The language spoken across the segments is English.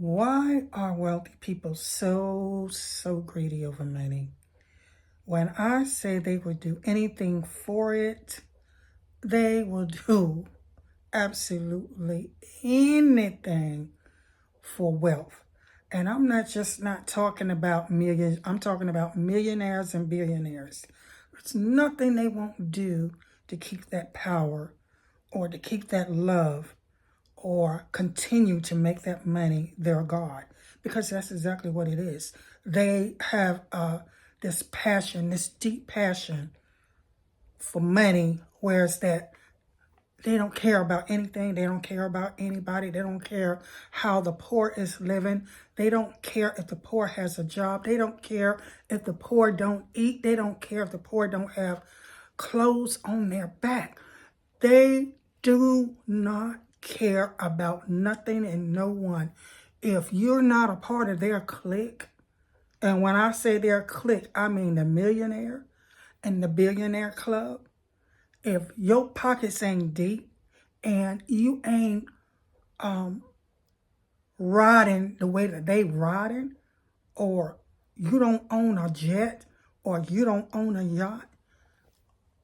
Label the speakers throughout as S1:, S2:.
S1: Why are wealthy people so greedy over money? When I say they would do anything for it, they will do absolutely anything for wealth. And I'm not talking about millions, I'm talking about millionaires and billionaires. There's nothing they won't do to keep that power or to keep that love or continue to make that money their God, because that's exactly what it is. They have this passion, this deep passion for money, whereas that they don't care about anything. They don't care about anybody. They don't care how the poor is living. They don't care if the poor has a job. They don't care if the poor don't eat. They don't care if the poor don't have clothes on their back. They do not care about nothing and no one. If you're not a part of their clique, and when I say their clique, I mean the millionaire and the billionaire club. If your pockets ain't deep and you ain't riding the way that they riding, or you don't own a jet, or you don't own a yacht,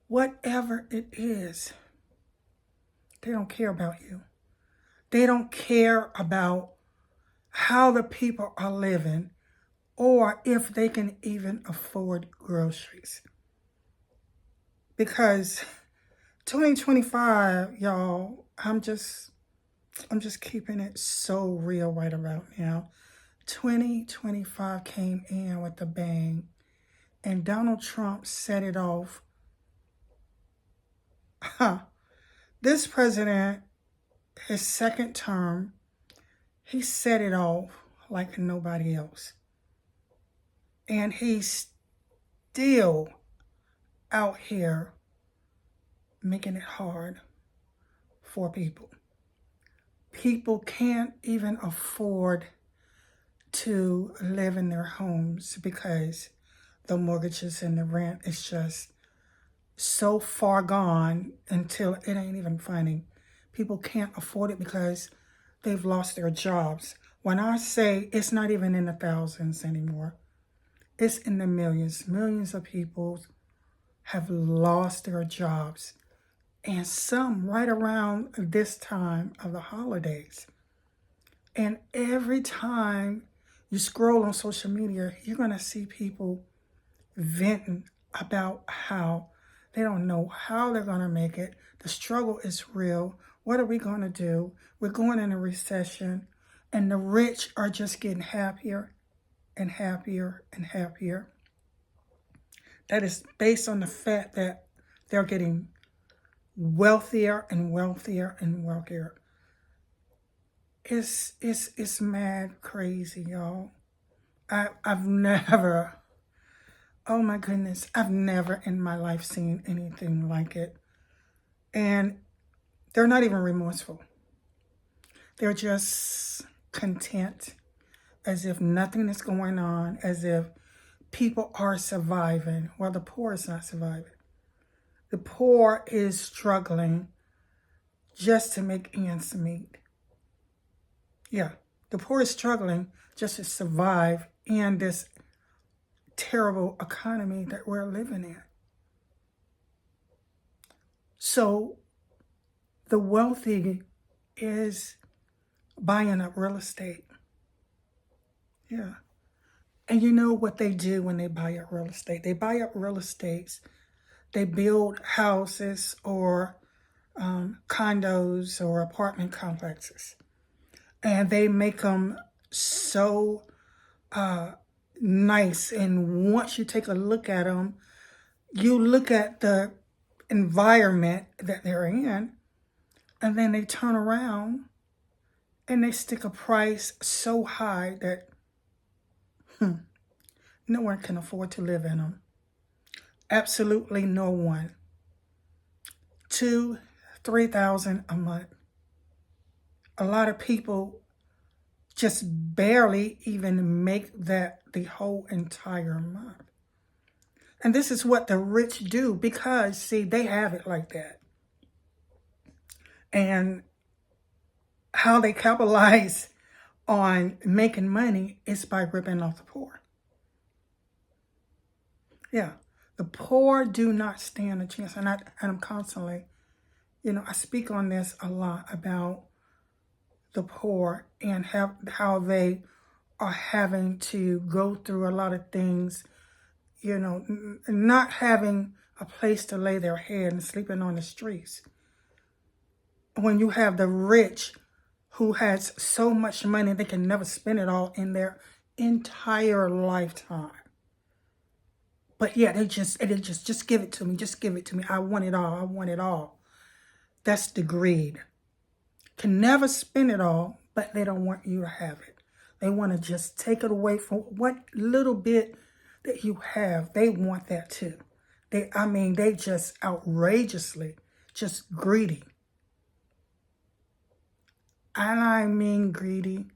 S1: whatever it is, they don't care about you. They don't care about how the people are living or if they can even afford groceries. Because 2025, y'all, I'm just keeping it so real right about now. 2025 came in with a bang, and Donald Trump set it off. This president, his second term, he set it off like nobody else. And he's still out here making it hard for people. People can't even afford to live in their homes because the mortgages and the rent is just so far gone until it ain't even funny. People can't afford it because they've lost their jobs. When I say it's not even in the thousands anymore, it's in the millions. Millions of people have lost their jobs, and some right around this time of the holidays. And every time you scroll on social media, you're going to see people venting about how they don't know how they're going to make it. The struggle is real. What are we going to do? We're going in a recession, and the rich are just getting happier and happier and happier. That is based on the fact that they're getting wealthier and wealthier and wealthier. It's mad crazy, y'all. I've never, oh my goodness, I've never in my life seen anything like it. And they're not even remorseful. They're just content, as if nothing is going on, as if people are surviving, while the poor is not surviving. The poor is struggling just to make ends meet. Yeah, the poor is struggling just to survive in this terrible economy that we're living in. So the wealthy is buying up real estate. Yeah. And you know what they do when they buy up real estate? They buy up real estates. They build houses or condos or apartment complexes. And they make them so nice. And once you take a look at them, you look at the environment that they're in, and then they turn around and they stick a price so high that no one can afford to live in them. Absolutely no one. $2,000-3,000 a month. A lot of people just barely even make that the whole entire month. And this is what the rich do because, see, they have it like that. And how they capitalize on making money is by ripping off the poor. Yeah, the poor do not stand a chance. And I'm constantly, I speak on this a lot about the poor and how they are having to go through a lot of things, not having a place to lay their head and sleeping on the streets. When you have the rich who has so much money, they can never spend it all in their entire lifetime. But yeah, they just give it to me. Just give it to me. I want it all. I want it all. That's the greed. Can never spend it all, but they don't want you to have it. They want to just take it away from what little bit that you have. They want that too. They just outrageously just greedy. And I mean greedy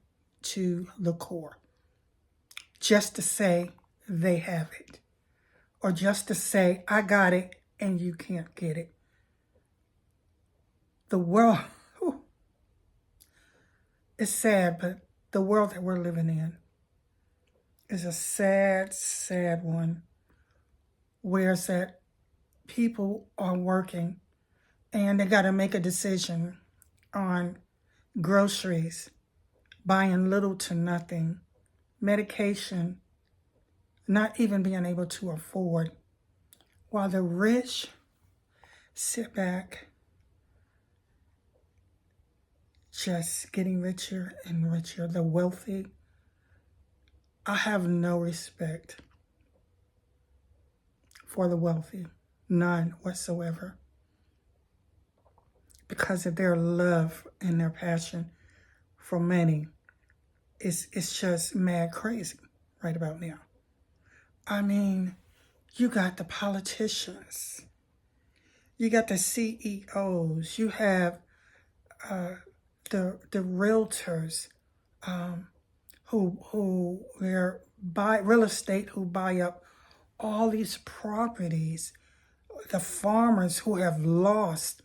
S1: to the core. Just to say they have it. Or just to say, I got it and you can't get it. The world, it's sad, but the world that we're living in is a sad, sad one. Where it's that people are working and they got to make a decision on groceries, buying little to nothing, medication, not even being able to afford, while the rich sit back, just getting richer and richer. The wealthy, I have no respect for the wealthy, none whatsoever, because of their love and their passion for money. It's just mad crazy right about now. I mean, you got the politicians, you got the CEOs, you have the realtors who buy real estate, who buy up all these properties, the farmers who have lost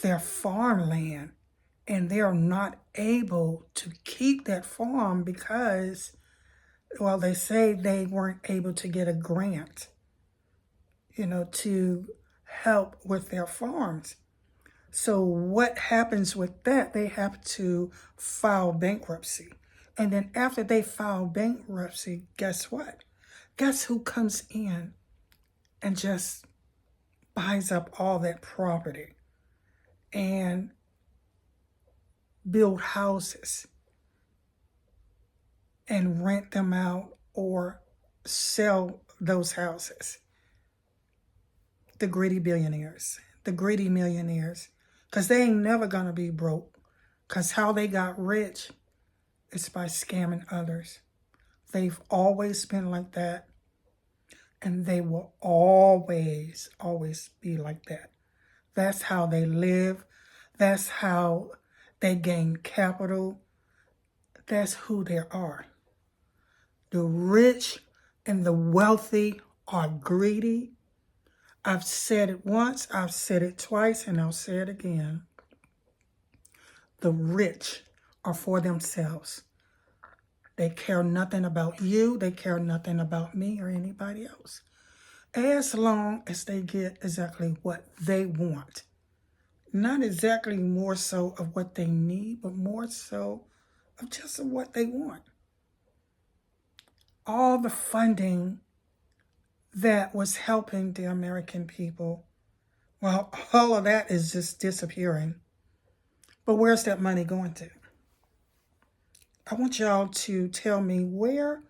S1: their farmland and they're not able to keep that farm because, well, they say they weren't able to get a grant, to help with their farms. So what happens with that? They have to file bankruptcy. And then after they file bankruptcy, guess what? Guess who comes in and just buys up all that property and build houses and rent them out or sell those houses? The greedy billionaires, the greedy millionaires, because they ain't never going to be broke, because how they got rich is by scamming others. They've always been like that, and they will always, always be like that. That's how they live. That's how they gain capital. That's who they are. The rich and the wealthy are greedy. I've said it once, I've said it twice, and I'll say it again. The rich are for themselves. They care nothing about you. They care nothing about me or anybody else. As long as they get exactly what they want. Not exactly more so of what they need, but more so of just what they want. All the funding that was helping the American people, well, all of that is just disappearing. But where's that money going to? I want y'all to tell me where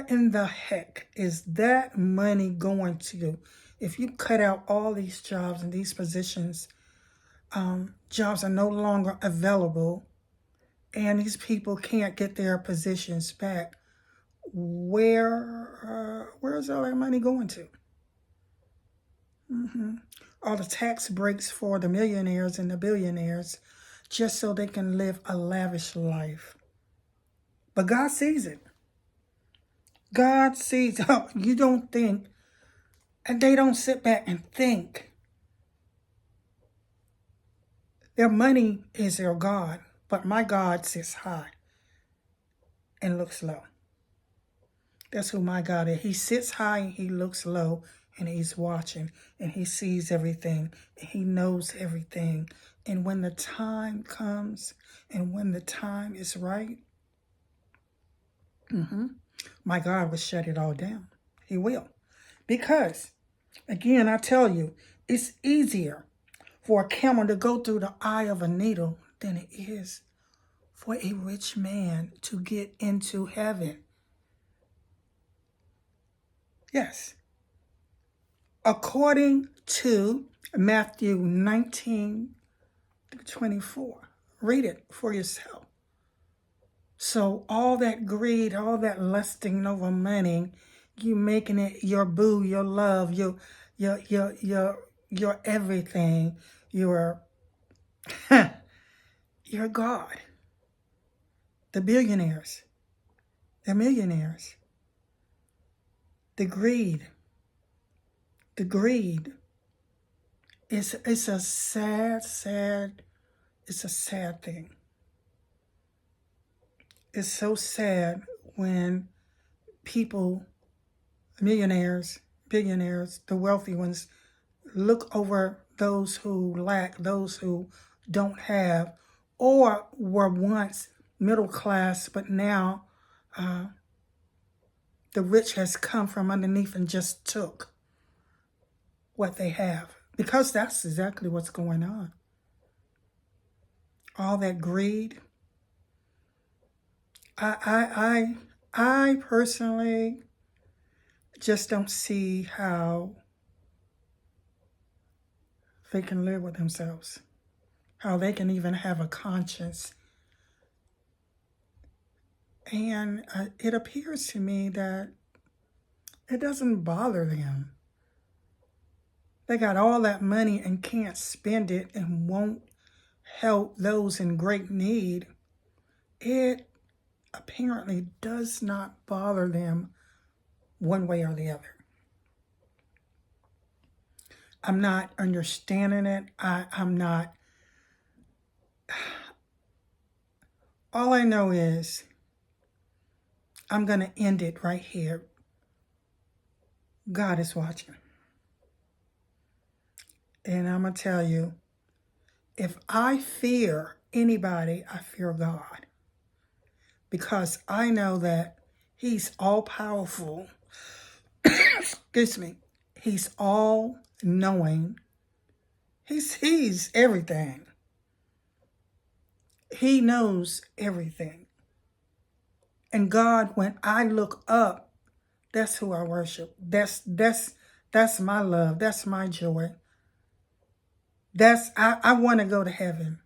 S1: in the heck is that money going to? If you cut out all these jobs and these positions, jobs are no longer available, and these people can't get their positions back. Where's all that money going to? All the tax breaks for the millionaires and the billionaires, just so they can live a lavish life. But God sees it. God sees. You don't think, and they don't sit back and think. Their money is their God. But my God sits high and looks low. That's who my God is. He sits high and he looks low, and he's watching, and he sees everything, and he knows everything. And when the time comes and when the time is right, my God will shut it all down. He will. Because, again, I tell you, it's easier for a camel to go through the eye of a needle than it is for a rich man to get into heaven. Yes. According to Matthew 19-24. Read it for yourself. So all that greed, all that lusting over money, you making it your boo, your love, your everything, your your God. The billionaires, the millionaires, the greed. It's a sad thing. It's so sad when people, millionaires, billionaires, the wealthy ones, look over those who lack, those who don't have, or were once middle class, but now the rich has come from underneath and just took what they have. Because that's exactly what's going on. All that greed. I personally just don't see how they can live with themselves, how they can even have a conscience. And it appears to me that it doesn't bother them. They got all that money and can't spend it and won't help those in great need. It apparently does not bother them one way or the other. I'm not understanding it. I'm not. All I know is I'm going to end it right here. God is watching. And I'm going to tell you, if I fear anybody, I fear God. Because I know that he's all powerful. Excuse me. He's all knowing. He's everything. He knows everything. And God, when I look up, that's who I worship. That's my love. That's my joy. I want to go to heaven.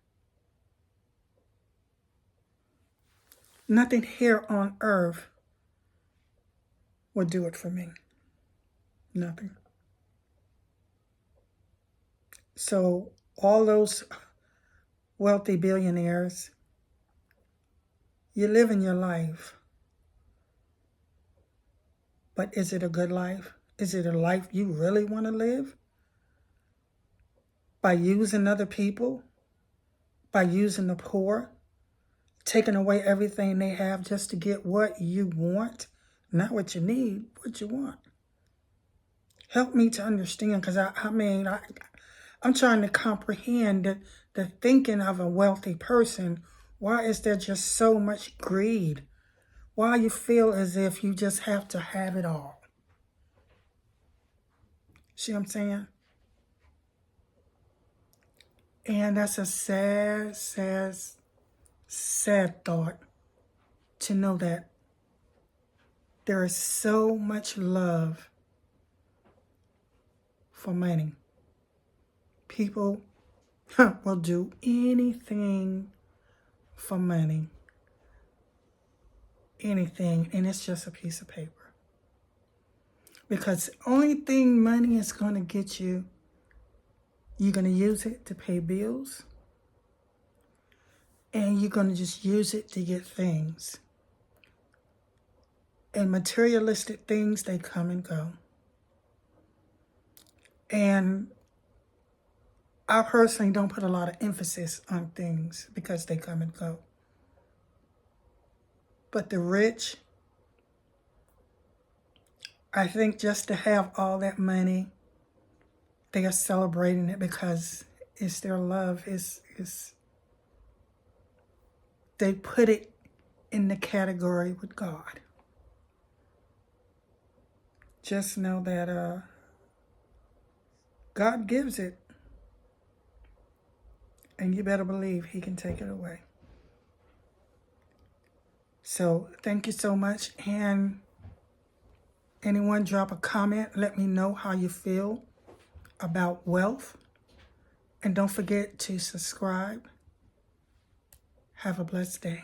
S1: Nothing here on earth will do it for me. Nothing. So all those wealthy billionaires, you're living your life. But is it a good life? Is it a life you really want to live? By using other people? By using the poor? Taking away everything they have just to get what you want? Not what you need, what you want. Help me to understand, because I'm trying to comprehend the thinking of a wealthy person. Why is there just so much greed? Why you feel as if you just have to have it all? See what I'm saying? And that's a sad thought to know that there is so much love for money. People will do anything for money. Anything, and it's just a piece of paper. Because the only thing money is going to get you, you're going to use it to pay bills, and you're going to just use it to get things. And materialistic things, they come and go. And I personally don't put a lot of emphasis on things because they come and go. But the rich, I think just to have all that money, they are celebrating it because it's their love. They put it in the category with God. Just know that God gives it. And you better believe he can take it away. So thank you so much. And anyone drop a comment. Let me know how you feel about wealth. And don't forget to subscribe. Have a blessed day.